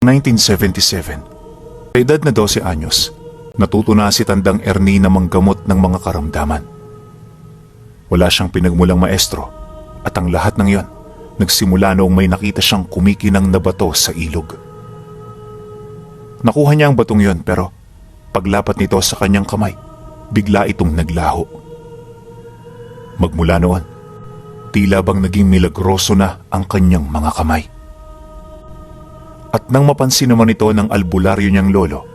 1977. Sa edad na 12 anyos, natuto na si Tandang Ernie na manggamot ng mga karamdaman. Wala siyang pinagmulang maestro at ang lahat ng yon nagsimula noong may nakita siyang kumikinang na bato sa ilog. Nakuha niya ang batong yon pero paglapat nito sa kanyang kamay, bigla itong naglaho. Magmula noon, tila bang naging milagroso na ang kanyang mga kamay. At nang mapansin naman ito ng albularyo niyang lolo,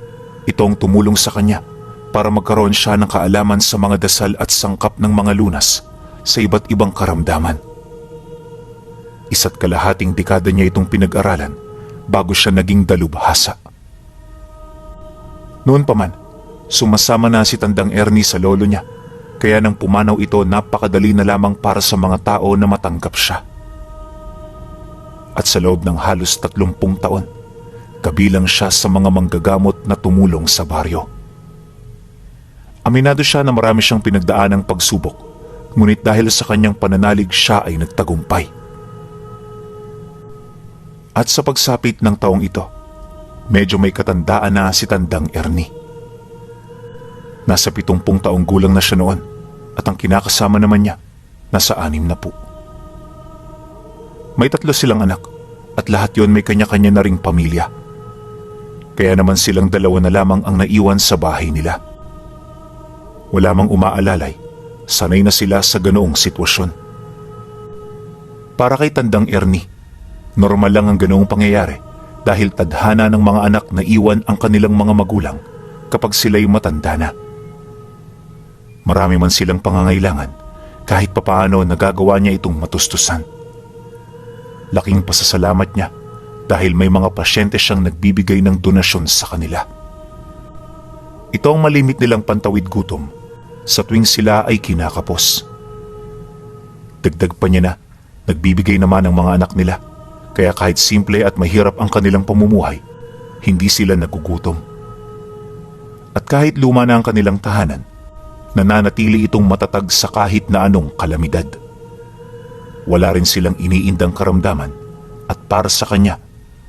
ito ang tumulong sa kanya para magkaroon siya ng kaalaman sa mga dasal at sangkap ng mga lunas sa iba't ibang karamdaman. Isa't kalahating dekada niya itong pinag-aralan bago siya naging dalubhasa. Noon pa man, sumasama na si Tandang Ernie sa lolo niya, kaya nang pumanaw ito napakadali na lamang para sa mga tao na matanggap siya. At sa loob ng halos 30 taon, kabilang siya sa mga manggagamot na tumulong sa baryo. Aminado siya na marami siyang pinagdaanang pagsubok, ngunit dahil sa kanyang pananalig siya ay nagtagumpay. At sa pagsapit ng taong ito, medyo may katandaan na si Tandang Ernie. Nasa 70 taong gulang na siya noon at ang kinakasama naman niya nasa 60. May 3 silang anak at lahat yon may kanya-kanya na ring pamilya. Kaya naman silang 2 na lamang ang naiwan sa bahay nila. Wala mang umaalalay, sanay na sila sa ganoong sitwasyon. Para kay Tandang Ernie, normal lang ang ganoong pangyayari dahil tadhana ng mga anak na iwan ang kanilang mga magulang kapag sila'y matanda na. Marami man silang pangangailangan, kahit papaano nagagawa niya itong matustusan. Laking pasasalamat niya dahil may mga pasyente siyang nagbibigay ng donasyon sa kanila. Ito ang malimit nilang pantawid gutom sa tuwing sila ay kinakapos. Dagdag pa niya na nagbibigay naman ng mga anak nila, kaya kahit simple at mahirap ang kanilang pamumuhay, hindi sila nagugutom. At kahit luma na ang kanilang tahanan, nananatili itong matatag sa kahit na anong kalamidad. Wala rin silang iniindang karamdaman at para sa kanya,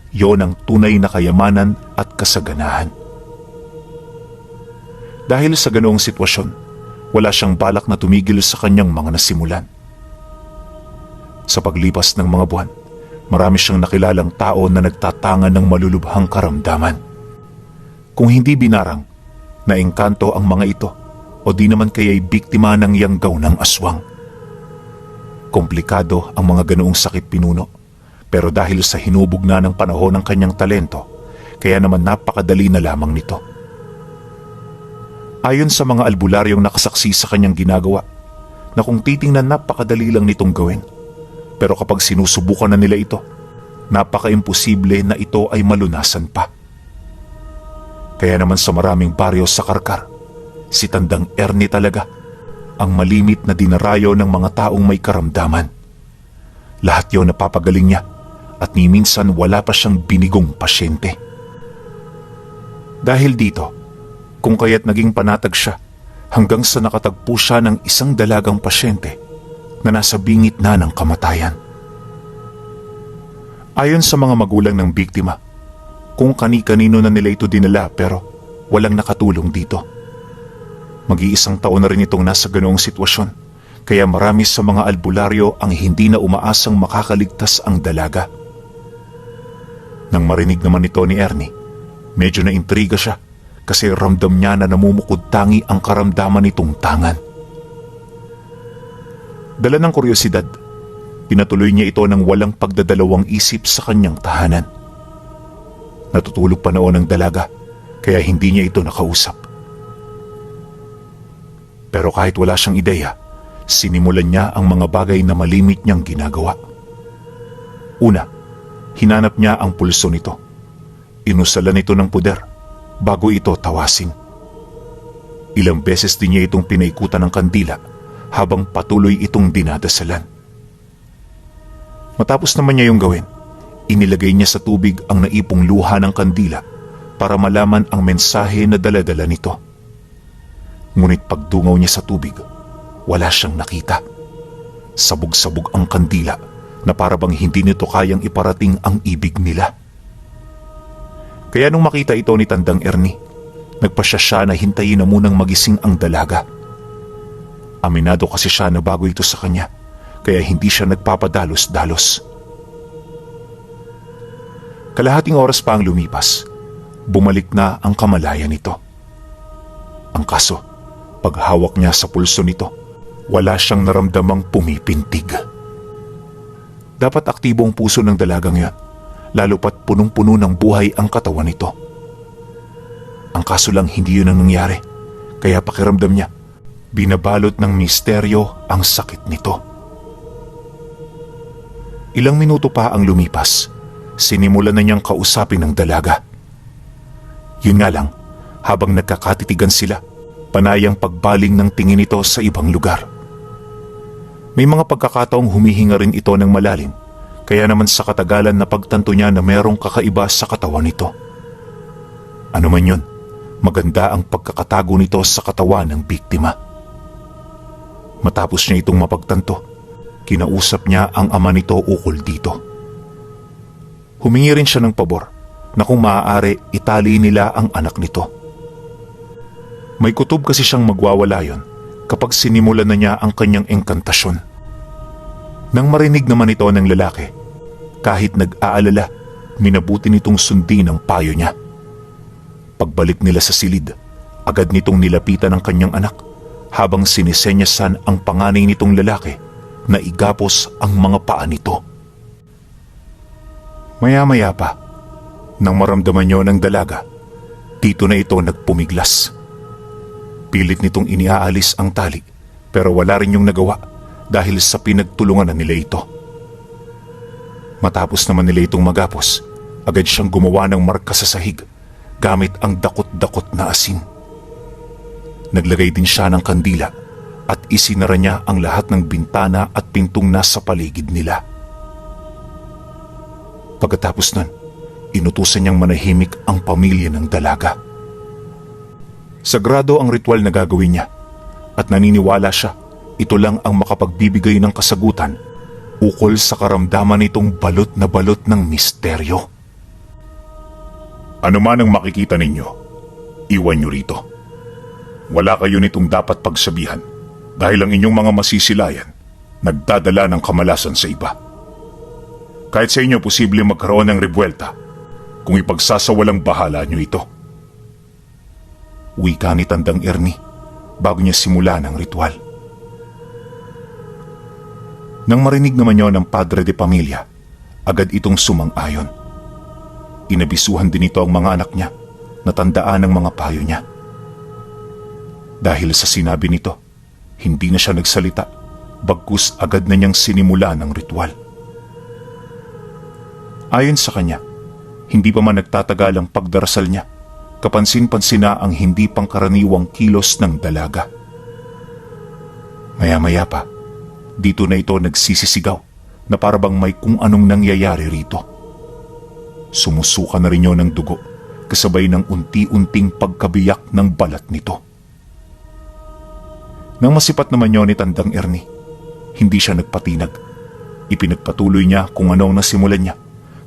yon ang tunay na kayamanan at kasaganahan. Dahil sa ganoong sitwasyon, wala siyang balak na tumigil sa kanyang mga nasimulan. Sa paglipas ng mga buwan, marami siyang nakilalang tao na nagtatangan ng malulubhang karamdaman. Kung hindi binarang, naengkanto ang mga ito o di naman kaya'y biktima ng yanggaw ng aswang. Komplikado ang mga ganoong sakit pinuno, pero dahil sa hinubog na ng panahon ng kanyang talento, kaya naman napakadali na lamang nito. Ayon sa mga albularyong nakasaksi sa kanyang ginagawa, na kung titingnan napakadali lang nitong gawin, pero kapag sinusubukan na nila ito, napaka-imposible na ito ay malunasan pa. Kaya naman sa maraming baryo sa Karkar, si Tandang Ernie talaga ang malimit na dinarayo ng mga taong may karamdaman. Lahat yon napapagaling niya at ni minsan wala pa siyang binigong pasyente. Dahil dito, kung kaya't naging panatag siya hanggang sa nakatagpo siya ng isang dalagang pasyente na nasa bingit na ng kamatayan. Ayon sa mga magulang ng biktima, kung kani-kanino na nila ito dinala pero walang nakatulong dito. Mag-iisang taon na rin itong nasa ganoong sitwasyon, kaya marami sa mga albularyo ang hindi na umaasang makakaligtas ang dalaga. Nang marinig naman ito ni Ernie, medyo naintriga siya kasi ramdam niya na namumukod tangi ang karamdaman nitong tangan. Dala ng kuryosidad, pinatuloy niya ito ng walang pagdadalawang isip sa kanyang tahanan. Natutulog pa noon ang dalaga, kaya hindi niya ito nakausap. Pero kahit wala siyang ideya, sinimulan niya ang mga bagay na malimit niyang ginagawa. Una, hinanap niya ang pulso nito. Inusalan ito ng puder bago ito tawasin. Ilang beses din niya itong pinaikutan ng kandila habang patuloy itong dinadasalan. Matapos naman niya yung gawin, inilagay niya sa tubig ang naipong luha ng kandila para malaman ang mensahe na dala-dala nito. Ngunit pagdungaw niya sa tubig, wala siyang nakita. Sabog-sabog ang kandila na para bang hindi nito kayang iparating ang ibig nila. Kaya nung makita ito ni Tandang Ernie, nagpasya siya na hintayin na munang magising ang dalaga. Aminado kasi siya na bago ito sa kanya, kaya hindi siya nagpapadalos-dalos. Kalahating oras pa ang lumipas, bumalik na ang kamalayan nito. Ang kaso, paghawak niya sa pulso nito, wala siyang naramdamang pumipintig. Dapat aktibo ang puso ng dalagang yan, lalo pat punong-puno ng buhay ang katawan nito. Ang kaso lang hindi yun ang nangyari, kaya pakiramdam niya, binabalot ng misteryo ang sakit nito. Ilang minuto pa ang lumipas, sinimulan na niyang kausapin ng dalaga. Yun nga lang, habang nagkakatitigan sila, panayang pagbaling ng tingin nito sa ibang lugar. May mga pagkakataong humihinga rin ito ng malalim, kaya naman sa katagalan na pagtanto niya na merong kakaiba sa katawan nito. Ano man yun, maganda ang pagkakatago nito sa katawan ng biktima. Matapos niya itong mapagtanto, kinausap niya ang ama nito ukol dito. Humingi rin siya ng pabor na kung maaari itali nila ang anak nito. May kutob kasi siyang magwawala yon kapag sinimulan na niya ang kanyang engkantasyon. Nang marinig naman ito ng lalaki, kahit nag-aalala, minabuti nitong sundin ang payo niya. Pagbalik nila sa silid, agad nitong nilapitan ang kanyang anak habang sinisenyasan ang panganay nitong lalaki na igapos ang mga paa nito. Maya-maya pa, nang maramdaman niyo ng dalaga, dito na ito nagpumiglas. Pilit nitong iniaalis ang tali pero wala rin yung nagawa dahil sa pinagtulungan na nila ito. Matapos naman nila itong magapos, agad siyang gumawa ng marka sa sahig gamit ang dakot-dakot na asin. Naglagay din siya ng kandila at isinara niya ang lahat ng bintana at pintong nasa paligid nila. Pagkatapos nun, inutusan niyang manahimik ang pamilya ng dalaga. Sagrado ang ritual na gagawin niya at naniniwala siya ito lang ang makapagbibigay ng kasagutan ukol sa karamdaman nitong balot na balot ng misteryo. Ano man ang makikita ninyo, iwan niyo rito. Wala kayo nitong dapat pagsabihan dahil ang inyong mga masisilayan nagdadala ng kamalasan sa iba. Kahit sa inyo posible magkaroon ng rebuelta kung ipagsasawalang bahala niyo ito. Wika ni Tandang Ernie bago niya simula ng ritual. Nang marinig naman niyo ng padre de pamilya, agad itong sumang-ayon. Inabisuhan din ito ang mga anak niya na tandaan ang mga payo niya. Dahil sa sinabi nito, hindi na siya nagsalita, bagkus agad na niyang sinimula ng ritual. Ayon sa kanya, hindi pa man nagtatagal ang pagdarasal niya, kapansin-pansin na ang hindi pangkaraniwang kilos ng dalaga. Maya-maya pa, dito na ito nagsisisigaw na parabang may kung anong nangyayari rito. Sumusuka na rin yun ng dugo kasabay ng unti-unting pagkabiyak ng balat nito. Nang masipat naman yun ni Tandang Ernie, hindi siya nagpatinag. Ipinagpatuloy niya kung ano ang nasimulan niya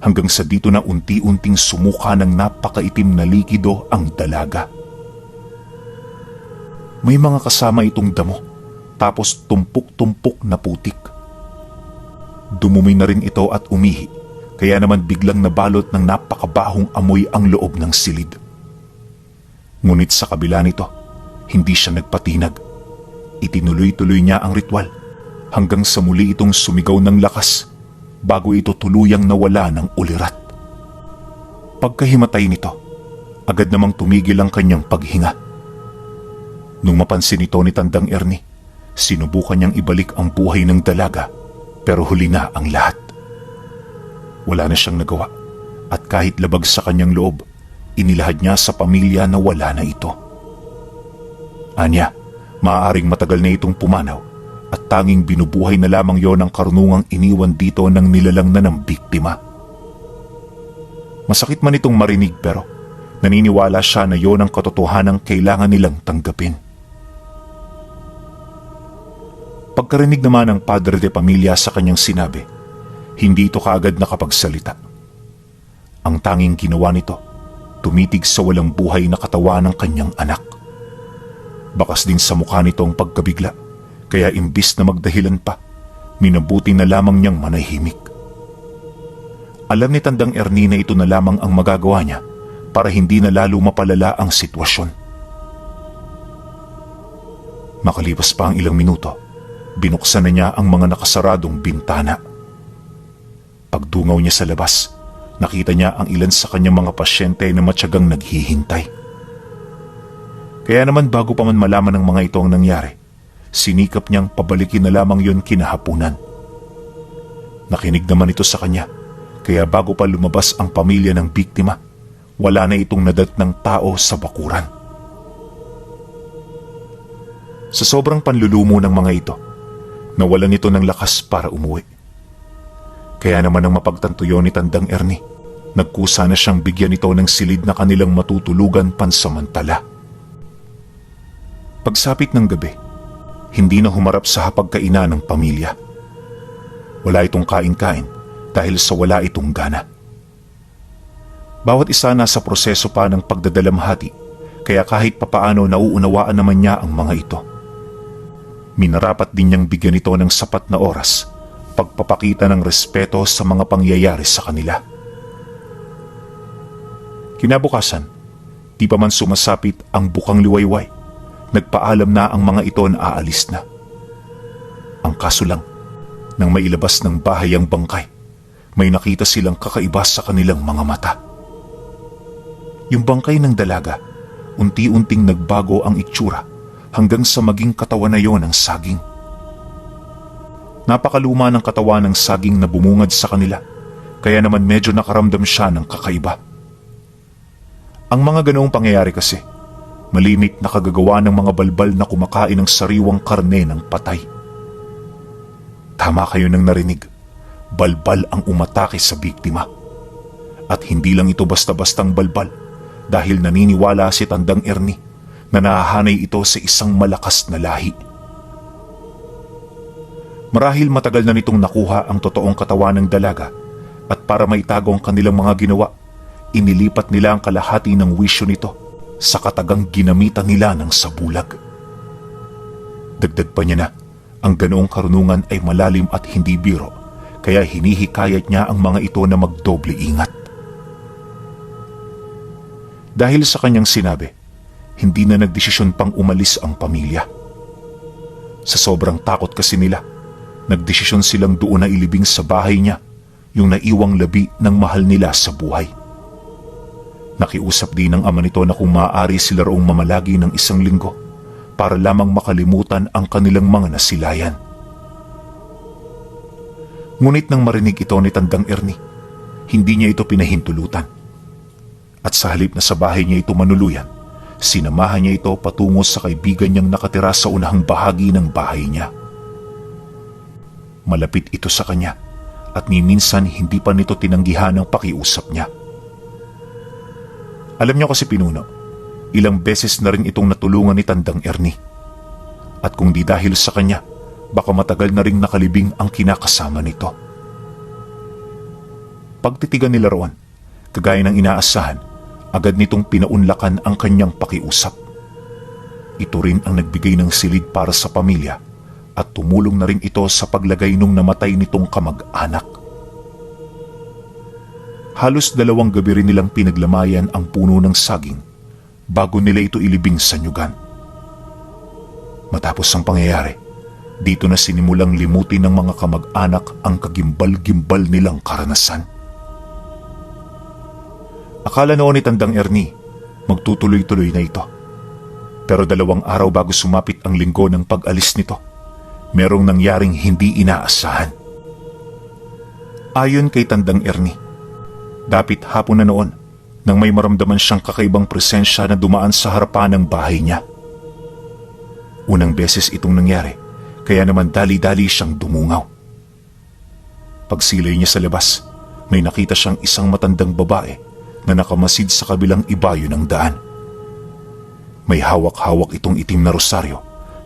hanggang sa dito na unti-unting sumuka ng napakaitim na likido ang dalaga. May mga kasama itong damo, tapos tumpok-tumpok na putik. Dumumi na rin ito at umihi, kaya naman biglang nabalot ng napakabahong amoy ang loob ng silid. Ngunit sa kabila nito, hindi siya nagpatinag. Itinuloy-tuloy niya ang ritual hanggang sa muli itong sumigaw ng lakas bago ito tuluyang nawala ng ulirat. Pagkahimatay nito, agad namang tumigil ang kanyang paghinga. Nung mapansin ito ni Tandang Ernie, sinubukan niyang ibalik ang buhay ng dalaga pero huli na ang lahat. Wala na siyang nagawa at kahit labag sa kanyang loob, inilahad niya sa pamilya na wala na ito. Anya, maaaring matagal na itong pumanaw at tanging binubuhay na lamang yon ang karunungang iniwan dito ng nilalang na ng biktima. Masakit man itong marinig pero naniniwala siya na yon ang katotohanang kailangan nilang tanggapin. Pagkarinig naman ng padre de pamilya sa kanyang sinabi, hindi ito kaagad nakapagsalita. Ang tanging ginawa nito, tumitig sa walang buhay na katawan ng kanyang anak. Bakas din sa mukha nito ang pagkabigla, kaya imbis na magdahilan pa, minabuti na lamang niyang manahimik. Alam ni Tandang Ernie na ito na lamang ang magagawa niya para hindi na lalo mapalala ang sitwasyon. Makalipas pa ang ilang minuto, binuksan na niya ang mga nakasaradong bintana. Pagdungaw niya sa labas, nakita niya ang ilan sa kanyang mga pasyente na matyagang naghihintay. Kaya naman bago pa man malaman ng mga ito ang nangyari, sinikap niyang pabalikin na lamang yon kinahapunan. Nakinig naman ito sa kanya, kaya bago pa lumabas ang pamilya ng biktima, wala na itong nadat ng tao sa bakuran. Sa sobrang panlulumo ng mga ito, nawalan ito ng lakas para umuwi. Kaya naman ang mapagtantuyo ni Tandang Ernie, nagkusa na siyang bigyan ito ng silid na kanilang matutulugan pansamantala. Pagsapit ng gabi, hindi na humarap sa hapagkainan ng pamilya. Wala itong kain-kain dahil sa wala itong gana. Bawat isa nasa proseso pa ng pagdadalamhati, kaya kahit papaano nauunawaan naman niya ang mga ito. Minarapat din niyang bigyan ito ng sapat na oras, pagpapakita ng respeto sa mga pangyayari sa kanila. Kinabukasan, di pa man sumasapit ang bukang liwayway, nagpaalam na ang mga ito na aalis na. Ang kaso lang, nang mailabas ng bahay ang bangkay, may nakita silang kakaiba sa kanilang mga mata. Yung bangkay ng dalaga, unti-unting nagbago ang itsura hanggang sa maging katawan na yon ng saging. Napakaluma ng katawan ng saging na bumungad sa kanila, kaya naman medyo nakaramdam siya ng kakaiba. Ang mga ganoong pangyayari kasi, malimit na kagagawa ng mga balbal na kumakain ng sariwang karne ng patay. Tama kayo nang narinig, balbal ang umatake sa biktima. At hindi lang ito basta-bastang balbal, dahil naniniwala si Tandang Ernie na nahahanay ito sa isang malakas na lahi. Marahil matagal na nitong nakuha ang totoong katawan ng dalaga, at para maitago ang kanilang mga ginawa, inilipat nila ang kalahati ng wisyo nito sa katagang ginamitan nila ng sabulag. Dagdag pa niya na, ang ganoong karunungan ay malalim at hindi biro, kaya hinihikayat niya ang mga ito na magdoble ingat. Dahil sa kanyang sinabi, hindi na nagdesisyon pang umalis ang pamilya. Sa sobrang takot kasi nila, nagdesisyon silang doon na ilibing sa bahay niya yung naiwang labi ng mahal nila sa buhay. Nakiusap din ng ama nito na kung maaari sila roong mamalagi ng 1 linggo para lamang makalimutan ang kanilang mga nasilayan. Ngunit nang marinig ito ni Tandang Ernie, hindi niya ito pinahintulutan. At sa halip na sa bahay niya ito manuluyan, sinamahan niya ito patungo sa kaibigan niyang nakatira sa unahang bahagi ng bahay niya. Malapit ito sa kanya at ni minsan hindi pa nito tinanggihan ang pakiusap niya. Alam niyo kasi pinuno, ilang beses na rin itong natulungan ni Tandang Ernie. At kung di dahil sa kanya, baka matagal na ring nakalibing ang kinakasama nito. Pagtitigan nila roon, kagaya ng inaasahan, agad nitong pinaunlakan ang kanyang pakiusap. Ito rin ang nagbigay ng silid para sa pamilya at tumulong na rin ito sa paglagay nung namatay nitong kamag-anak. Halos 2 gabi rin nilang pinaglamayan ang puno ng saging bago nila ito ilibing sa nyugan. Matapos ang pangyayari, dito na sinimulang limutin ng mga kamag-anak ang kagimbal-gimbal nilang karanasan. Akala noon ni Tandang Ernie, magtutuloy-tuloy na ito. Pero 2 araw bago sumapit ang linggo ng pag-alis nito, merong nangyaring hindi inaasahan. Ayon kay Tandang Ernie, dapit hapon na noon nang may maramdaman siyang kakaibang presensya na dumaan sa harapan ng bahay niya. Unang beses itong nangyari, kaya naman dali-dali siyang dumungaw. Pagsilay niya sa labas, may nakita siyang isang matandang babae na nakamasid sa kabilang ibayo ng daan. May hawak-hawak itong itim na rosaryo,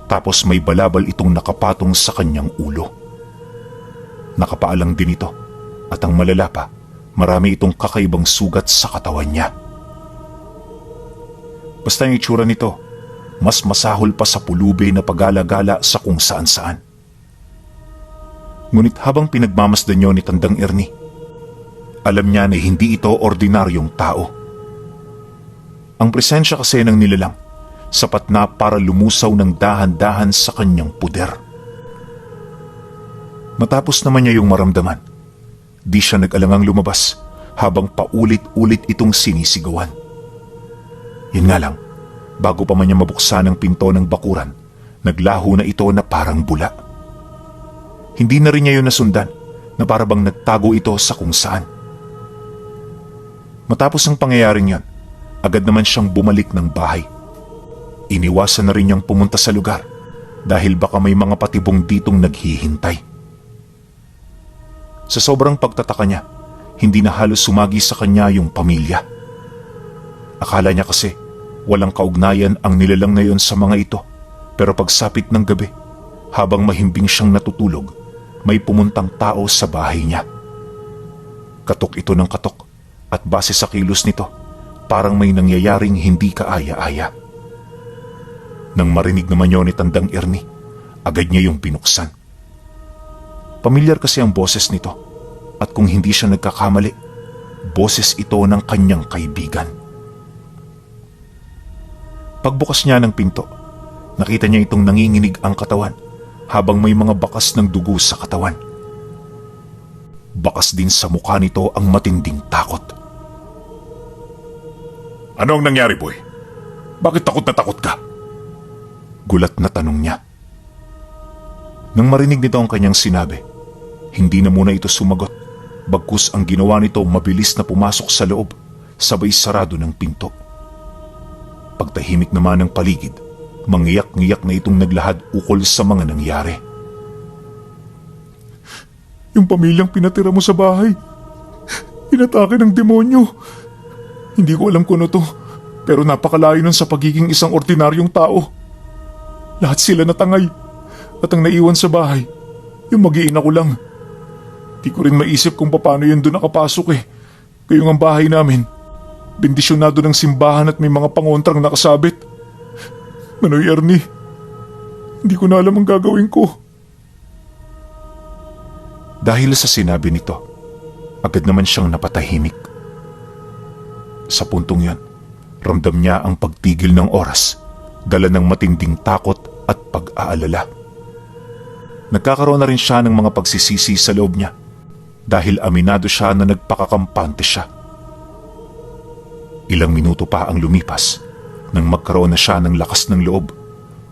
tapos may balabal itong nakapatong sa kanyang ulo. Nakapaalang din ito, at ang malala pa, marami itong kakaibang sugat sa katawan niya. Basta yung itsura nito, mas masahol pa sa pulubi na pagala-gala sa kung saan-saan. Ngunit habang pinagmamasdan niyo ni Tandang Ernie, alam niya na hindi ito ordinaryong tao. Ang presensya kasi ng nilalang, sapat na para lumusaw ng dahan-dahan sa kanyang puder. Matapos naman niya yung maramdaman, di siya nag-alangang lumabas habang paulit-ulit itong sinisigawan. Yun nga lang, bago pa man niya mabuksan ang pinto ng bakuran, naglaho na ito na parang bula. Hindi na rin niya yun nasundan na parabang nagtago ito sa kung saan. Matapos ang pangyayaring yon, agad naman siyang bumalik ng bahay. Iniwasan na rin niyang pumunta sa lugar dahil baka may mga patibong ditong naghihintay. Sa sobrang pagtataka niya, hindi na halos sumagi sa kanya yung pamilya. Akala niya kasi walang kaugnayan ang nilalang na yon sa mga ito, pero pagsapit ng gabi, habang mahimbing siyang natutulog, may pumuntang tao sa bahay niya. Katok ito ng katok at base sa kilos nito, parang may nangyayaring hindi kaaya-aya. Nang marinig naman yun ni Tandang Ernie, agad niya yung binuksan. Pamilyar kasi ang boses nito at kung hindi siya nagkakamali, boses ito ng kanyang kaibigan. Pagbukas niya ng pinto, nakita niya itong nanginginig ang katawan habang may mga bakas ng dugo sa katawan. Bakas din sa mukha nito ang matinding takot. Ano ang nangyari, boy? Bakit takot na takot ka? Gulat na tanong niya. Nang marinig nito ang kanyang sinabi, hindi na muna ito sumagot, bagkus ang ginawa nito mabilis na pumasok sa loob, sabay sarado ng pinto. Pagtahimik naman ng paligid, mangiyak-ngiyak na itong naglahad ukol sa mga nangyari. Yung pamilyang pinatira mo sa bahay, inatake ng demonyo. Hindi ko alam kung ano to, pero napakalayo nun sa pagiging isang ordinaryong tao. Lahat sila natangay, at ang naiwan sa bahay, yung mag-iina ko lang. Di ko rin maisip kung paano yun doon nakapasok eh. Kayong ang bahay namin, bendisyonado ng simbahan at may mga pangontrang nakasabit. Manoy Ernie, hindi ko na alam ang gagawin ko. Dahil sa sinabi nito, agad naman siyang napatahimik. Sa puntong yan, ramdam niya ang pagtigil ng oras, dala ng matinding takot at pag-aalala. Nagkakaroon na rin siya ng mga pagsisisi sa loob niya dahil aminado siya na nagpakakampante siya. Ilang minuto pa ang lumipas nang magkaroon na siya ng lakas ng loob.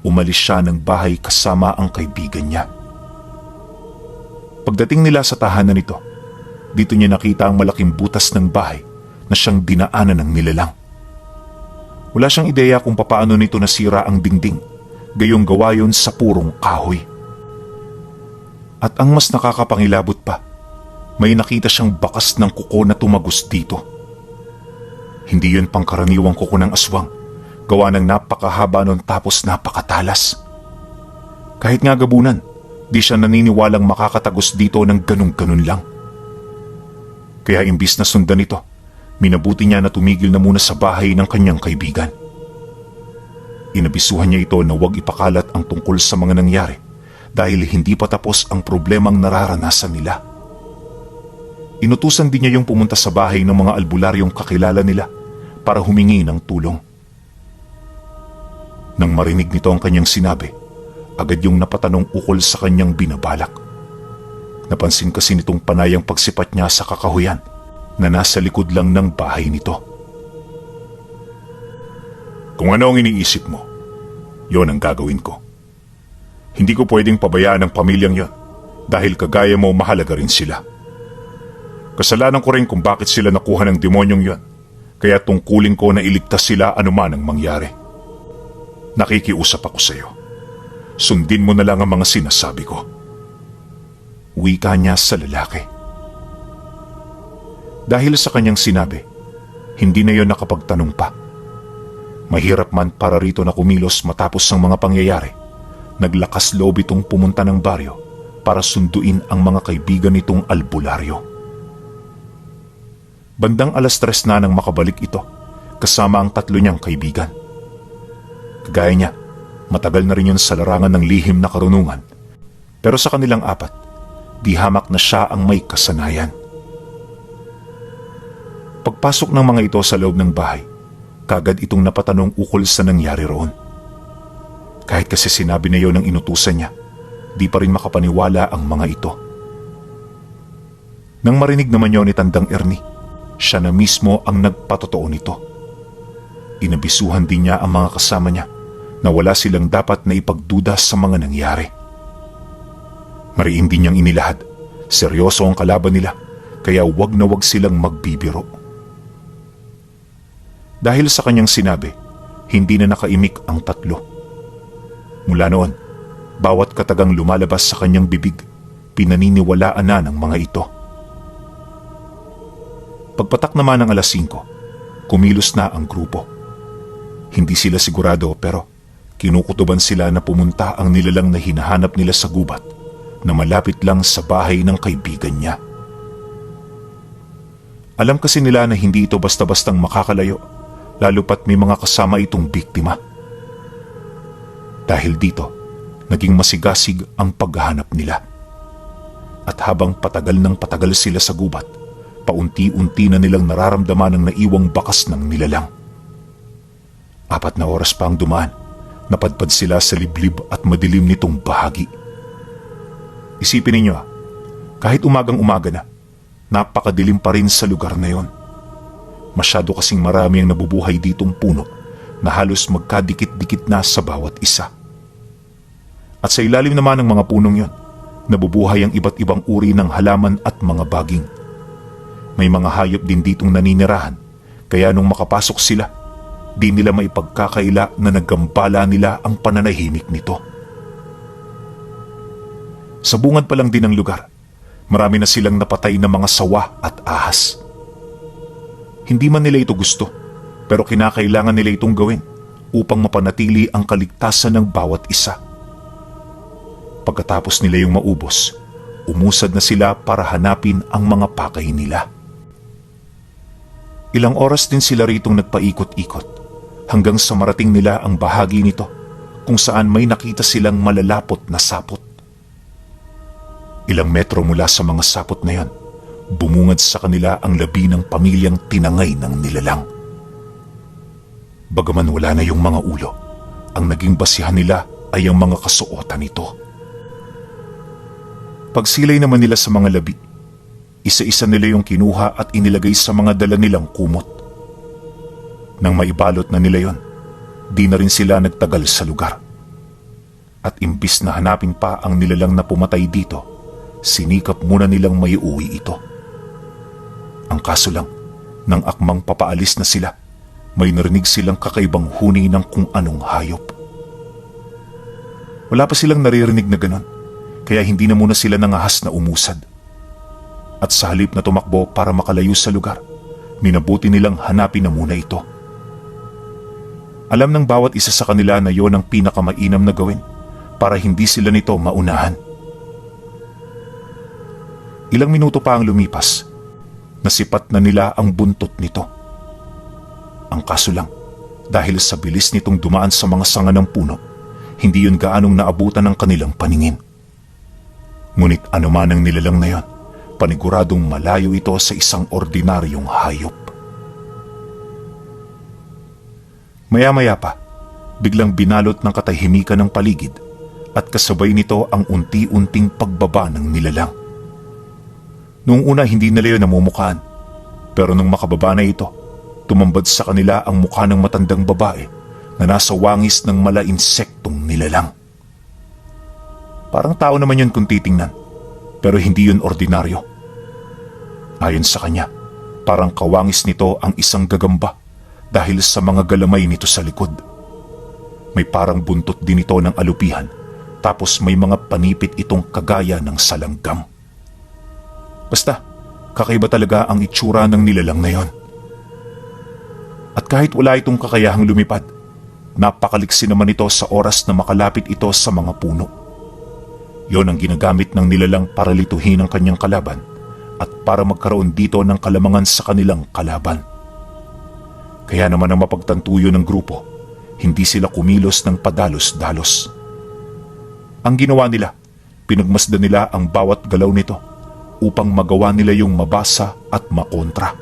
Umalis siya ng bahay kasama ang kaibigan niya. Pagdating nila sa tahanan nito, dito niya nakita ang malaking butas ng bahay na siyang dinaanan ng nilalang. Wala siyang ideya kung papaano nito nasira ang dingding, gayong gawa yun sa purong kahoy. At ang mas nakakapangilabot pa, may nakita siyang bakas ng kuko na tumagos dito. Hindi yun pangkaraniwang kuko ng aswang, gawa ng napakahaba nun tapos napakatalas. Kahit nga gabunan, di siya naniniwalang makakatagos dito ng ganun-ganun lang. Kaya imbis na sundan ito, minabuti niya na tumigil na muna sa bahay ng kanyang kaibigan. Inabisuhan niya ito na huwag ipakalat ang tungkol sa mga nangyari dahil hindi pa tapos ang problemang nararanasan nila. Inutusan din niya yung pumunta sa bahay ng mga albularyong kakilala nila para humingi ng tulong. Nang marinig nito ang kanyang sinabi, agad yung napatanong ukol sa kanyang binabalak. Napansin kasi nitong panayang pagsipat niya sa kakahuyan na nasa likod lang ng bahay nito. Kung ano ang iniisip mo, yon ang gagawin ko. Hindi ko pwedeng pabayaan ang pamilyang yon dahil kagaya mo mahalaga rin sila. Kasalanan ko rin kung bakit sila nakuha ng demonyong yon, kaya tungkulin ko na iligtas sila anuman ang mangyari. Nakikiusap ako sa iyo. Sundin mo na lang ang mga sinasabi ko. Wika niya sa lalaki. Dahil sa kanyang sinabi, hindi na yon nakapagtanong pa. Mahirap man para rito na kumilos matapos ang mga pangyayari, naglakas loob itong pumunta ng baryo para sunduin ang mga kaibigan nitong albularyo. Bandang 3:00 na nang makabalik ito, kasama ang 3 niyang kaibigan. Kagaya niya, matagal na rin yun sa larangan ng lihim na karunungan. Pero sa kanilang apat, di hamak na siya ang may kasanayan. Pagpasok ng mga ito sa loob ng bahay, kagad itong napatanong ukol sa nangyari roon. Kahit kasi sinabi na yun ng inutusan niya, di pa rin makapaniwala ang mga ito. Nang marinig naman yun ni Tandang Ernie, siya na mismo ang nagpatotoo nito. Inabisuhan din niya ang mga kasama niya na wala silang dapat na ipagduda sa mga nangyari. Mariin din niyang inilahad, seryoso ang kalaban nila, kaya wag na wag silang magbibiro. Dahil sa kanyang sinabi, hindi na nakaimik ang tatlo. Mula noon, bawat katagang lumalabas sa kanyang bibig, pinaniniwalaan na ng mga ito. Pagpatak naman ng alas 5, kumilos na ang grupo. Hindi sila sigurado pero kinukutuban sila na pumunta ang nilalang na hinahanap nila sa gubat na malapit lang sa bahay ng kaibigan niya. Alam kasi nila na hindi ito basta-bastang makakalayo, lalo pat may mga kasama itong biktima. Dahil dito, naging masigasig ang paghahanap nila. At habang patagal ng patagal sila sa gubat, paunti-unti na nilang nararamdaman ang naiwang bakas ng nilalang. 4 na oras pa ang dumaan, napadpad sila sa liblib at madilim nitong bahagi. Isipin ninyo kahit umagang-umaga na, napakadilim pa rin sa lugar na yon. Masyado kasing marami ang nabubuhay ditong puno na halos magkadikit-dikit na sa bawat isa. At sa ilalim naman ng mga punong yon, nabubuhay ang iba't ibang uri ng halaman at mga baging. May mga hayop din ditong naninirahan, kaya nung makapasok sila, di nila maipagkakaila na naggambala nila ang pananahimik nito. Sa bungad pa lang din ng lugar, marami na silang napatay na mga sawa at ahas. Hindi man nila ito gusto, pero kinakailangan nila itong gawin upang mapanatili ang kaligtasan ng bawat isa. Pagkatapos nila yung maubos, umusad na sila para hanapin ang mga pakay nila. Ilang oras din sila ritong nagpaikot-ikot hanggang sa marating nila ang bahagi nito kung saan may nakita silang malalapot na sapot. Ilang metro mula sa mga sapot na yan, bumungad sa kanila ang labi ng pamilyang tinangay ng nilalang. Bagaman wala na yung mga ulo, ang naging basihan nila ay ang mga kasuotan nito. Pagsilay naman nila sa mga labi, isa-isa nila yung kinuha at inilagay sa mga dala nilang kumot. Nang maibalot na nila yon, di na rin sila nagtagal sa lugar. At imbis na hanapin pa ang nilalang na pumatay dito, sinikap muna nilang maiuwi ito. Ang kaso lang, nang akmang papaalis na sila, may narinig silang kakaibang huni ng kung anong hayop. Wala pa silang naririnig na ganon, kaya hindi na muna sila nangahas na umusad. At sa halip na tumakbo para makalayo sa lugar, minabuti nilang hanapin na muna ito. Alam ng bawat isa sa kanila na yon ang pinakamainam na gawin para hindi sila nito maunahan. Ilang minuto pa ang lumipas, nasipat na nila ang buntot nito. Ang kaso lang, dahil sa bilis nitong dumaan sa mga sanga ng puno, hindi yun gaanong naabutan ng kanilang paningin. Ngunit anuman ang nilalang na yon, paniguradong malayo ito sa isang ordinaryong hayop. Maya-maya pa, biglang binalot ng katahimikan ng paligid at kasabay nito ang unti-unting pagbaba ng nilalang. Noong una hindi nila yun namumukhaan, pero nung makababa na ito, tumambad sa kanila ang mukha ng matandang babae na nasa wangis ng mala-insektong nilalang. Parang tao naman yun kung titingnan, pero hindi yun ordinaryo. Ayon sa kanya, parang kawangis nito ang isang gagamba dahil sa mga galamay nito sa likod. May parang buntot din ito ng alupihan, tapos may mga panipit itong kagaya ng salanggam. Basta, kakaiba talaga ang itsura ng nilalang na yon. At kahit wala itong kakayahang lumipad, napakaliksi naman ito sa oras na makalapit ito sa mga puno. Yon ang ginagamit ng nilalang para lituhin ang kanyang kalaban at para magkaroon dito ng kalamangan sa kanilang kalaban. Kaya naman ang mapagtantuyo ng grupo, Hindi sila kumilos ng padalos-dalos. Ang ginawa nila, pinagmasdan nila ang bawat galaw nito upang magawa nila yung mabasa at makontra.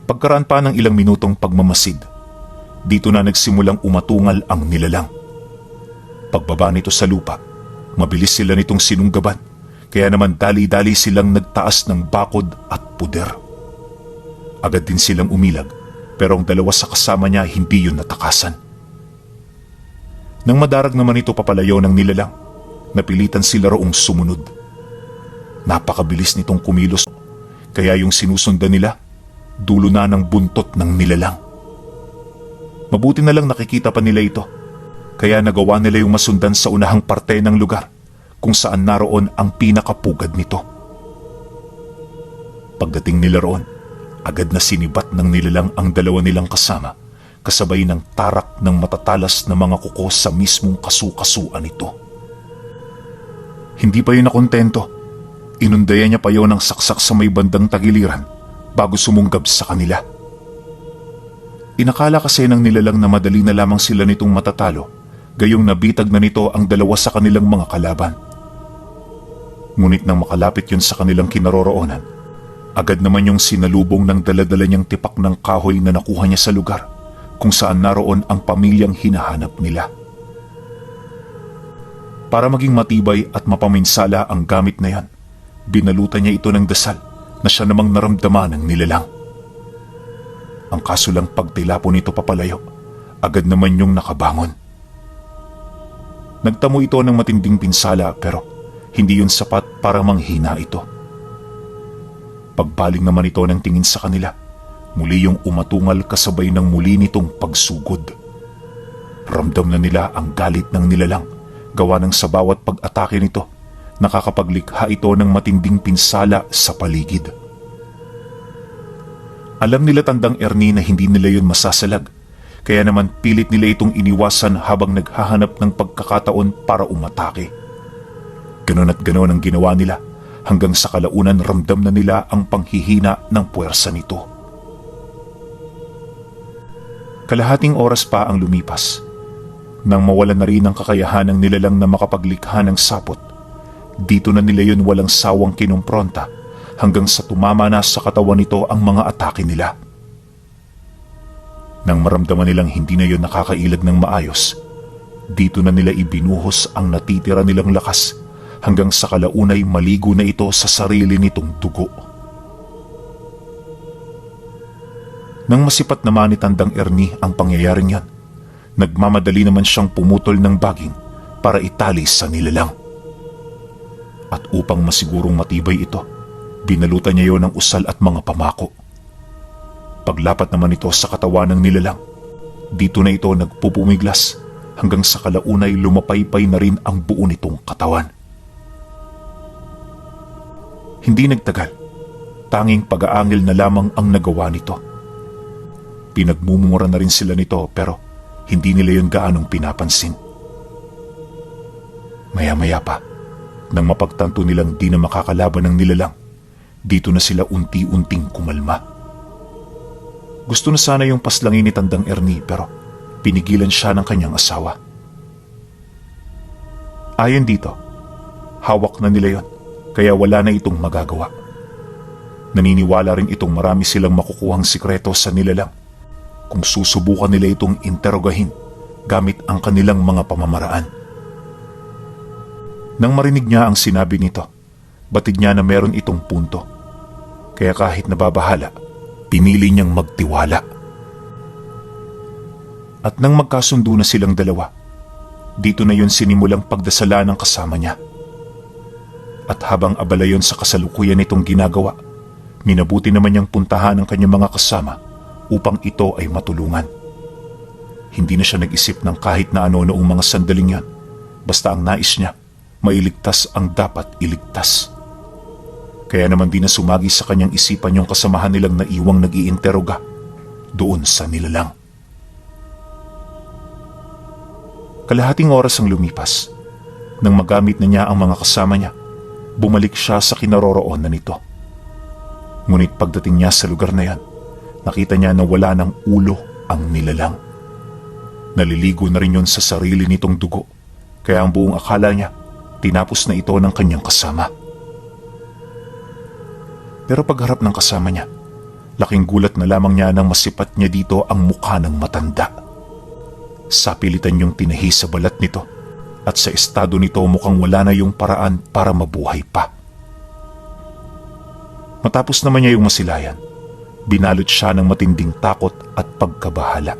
Pagkaraan pa ng ilang minutong pagmamasid, dito na nagsimulang umatungal ang nilalang. Pagbaba nito sa lupa, mabilis sila nitong sinunggaban, kaya naman dali-dali silang nagtaas ng bakod at puder. Agad din silang umilag, pero ang dalawa sa kasama niya hindi yun natakasan. Nang madarag naman ito papalayo ng nilalang, napilitan sila roong sumunod. Napakabilis nitong kumilos, kaya yung sinusundan nila, dulo na ng buntot ng nilalang. Mabuti na lang nakikita pa nila ito, kaya nagawa nila yung masundan sa unahang parte ng lugar kung saan naroon ang pinakapugad nito. Pagdating nila roon, agad na sinibat ng nilalang ang dalawa nilang kasama, kasabay ng tarak ng matatalas na mga kuko sa mismong kasukasuan nito. Hindi pa yun nakontento, inundayan niya pa yun ng saksak sa may bandang tagiliran bago sumunggab sa kanila. Inakala kasi ng nilalang na madali na lamang sila nitong matatalo, gayong nabitag na nito ang dalawa sa kanilang mga kalaban. Ngunit nang makalapit yun sa kanilang kinaroroonan, agad naman yung sinalubong ng daladala niyang tipak ng kahoy na nakuha niya sa lugar kung saan naroon ang pamilyang hinahanap nila. Para maging matibay at mapaminsala ang gamit na yan, binalutan niya ito ng dasal na siya namang naramdaman ng nilalang. Ang kaso lang pagtila po nito papalayo, agad naman yung nakabangon. Nagtamo ito ng matinding pinsala pero hindi yun sapat para manghina ito. Pagbaling naman ito ng tingin sa kanila, muli yung umatungal kasabay ng muli nitong pagsugod. Ramdam na nila ang galit ng nilalang, gawa ng sa bawat pag-atake nito, nakakapaglikha ito ng matinding pinsala sa paligid. Alam nila Tandang Ernie na hindi nila yun masasalag, kaya naman pilit nila itong iniwasan habang naghahanap ng pagkakataon para umatake. Ganon at ganon ang ginawa nila hanggang sa kalaunan ramdam na nila ang panghihina ng puwersa nito. Kalahating oras pa ang lumipas. Nang mawala na rin ang kakayahan ng nilalang na makapaglikha ng sapot, dito na nila yun walang sawang kinumpronta hanggang sa tumama na sa katawan nito ang mga atake nila. Nang maramdaman nilang hindi na yun nakakailag ng maayos, dito na nila ibinuhos ang natitira nilang lakas hanggang sa kalaunay maligo na ito sa sarili nitong dugo. Nang masipat naman ni Tandang Ernie ang pangyayaring yan, nagmamadali naman siyang pumutol ng baging para itali sa nilalang. At upang masigurong matibay ito, binalutan niya yon ng usal at mga pamako. Paglapat naman ito sa katawan ng nilalang, dito na ito nagpupumiglas hanggang sa kalaunay lumapaypay na rin ang buo nitong katawan. Hindi nagtagal, tanging pag-aangil na lamang ang nagawa nito. Pinagmumura na rin sila nito pero hindi nila yun gaanong pinapansin. Maya-maya pa, nang mapagtanto nilang di na makakalaban ng nilalang, dito na sila unti-unting kumalma. Gusto na sana yung paslangin ni Tandang Ernie pero pinigilan siya ng kanyang asawa. Ayon dito, hawak na nila yon kaya wala na itong magagawa. Naniniwala rin itong marami silang makukuhang sikreto sa nilalang kung susubukan nila itong interogahin gamit ang kanilang mga pamamaraan. Nang marinig niya ang sinabi nito, batid niya na meron itong punto. Kaya kahit nababahala, pinili niyang magtiwala. At nang magkasundo na silang dalawa, dito na yun sinimulang pagdasala ng kasama niya. At habang abala yun sa kasalukuyan nitong ginagawa, minabuti naman niyang puntahan ang kanyang mga kasama upang ito ay matulungan. Hindi na siya nag-isip ng kahit na ano noong mga sandaling yan, basta ang nais niya, mailigtas ang dapat iligtas. Kaya naman di na sumagi sa kanyang isipan yung kasamahan nilang naiwang nag-iinteroga doon sa nilalang. Kalahating oras ang lumipas. Nang magamit na niya ang mga kasama niya, bumalik siya sa kinaroroonan nito. Ngunit pagdating niya sa lugar na yan, nakita niya na wala ng ulo ang nilalang. Naliligo na rin yon sa sarili nitong dugo, kaya ang buong akala niya, tinapos na ito ng kanyang kasama. Pero pagharap ng kasama niya, laking gulat na lamang niya nang masipat niya dito ang mukha ng matanda. Sapilitan niyong tinahi sa balat nito at sa estado nito mukhang wala na yung paraan para mabuhay pa. Matapos naman niya yung masilayan, binalot siya ng matinding takot at pagkabahala.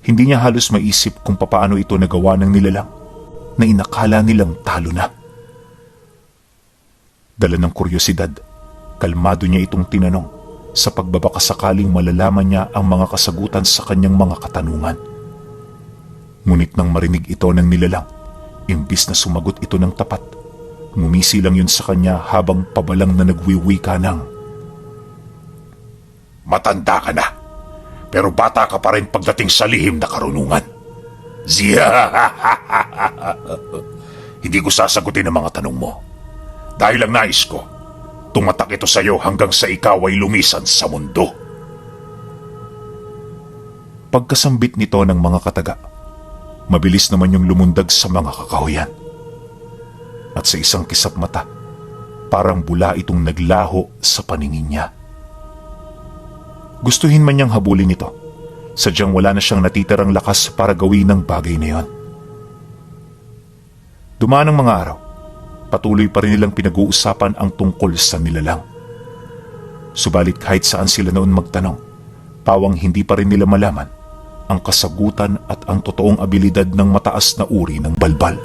Hindi niya halos maisip kung papaano ito nagawa ng nilalang na inakala nilang talo na. Dala ng kuryosidad, kalmado niya itong tinanong sa pagbabakasakaling malalaman niya ang mga kasagutan sa kanyang mga katanungan. Ngunit nang marinig ito ng nilalang, imbis na sumagot ito ng tapat, ngumisi lang yun sa kanya habang pabalang na nagwiwika ng, "Matanda ka na, pero bata ka pa rin pagdating sa lihim na karunungan. Hindi ko sasagutin ang mga tanong mo. Dahil ang nais ko, tumatak ito sa iyo hanggang sa ikaw ay lumisan sa mundo." Pagkasambit nito ng mga kataga, mabilis naman yung lumundag sa mga kakahuyan. At sa isang kisap mata, parang bula itong naglaho sa paningin niya. Gustuhin man niyang habulin ito, sadyang wala na siyang natitirang lakas para gawin ang bagay na yon. Dumaan ang mga araw, patuloy pa rin nilang pinag-uusapan ang tungkol sa nilalang. Subalit kahit saan sila noon magtanong, pawang hindi pa rin nila malaman ang kasagutan at ang totoong abilidad ng mataas na uri ng balbal.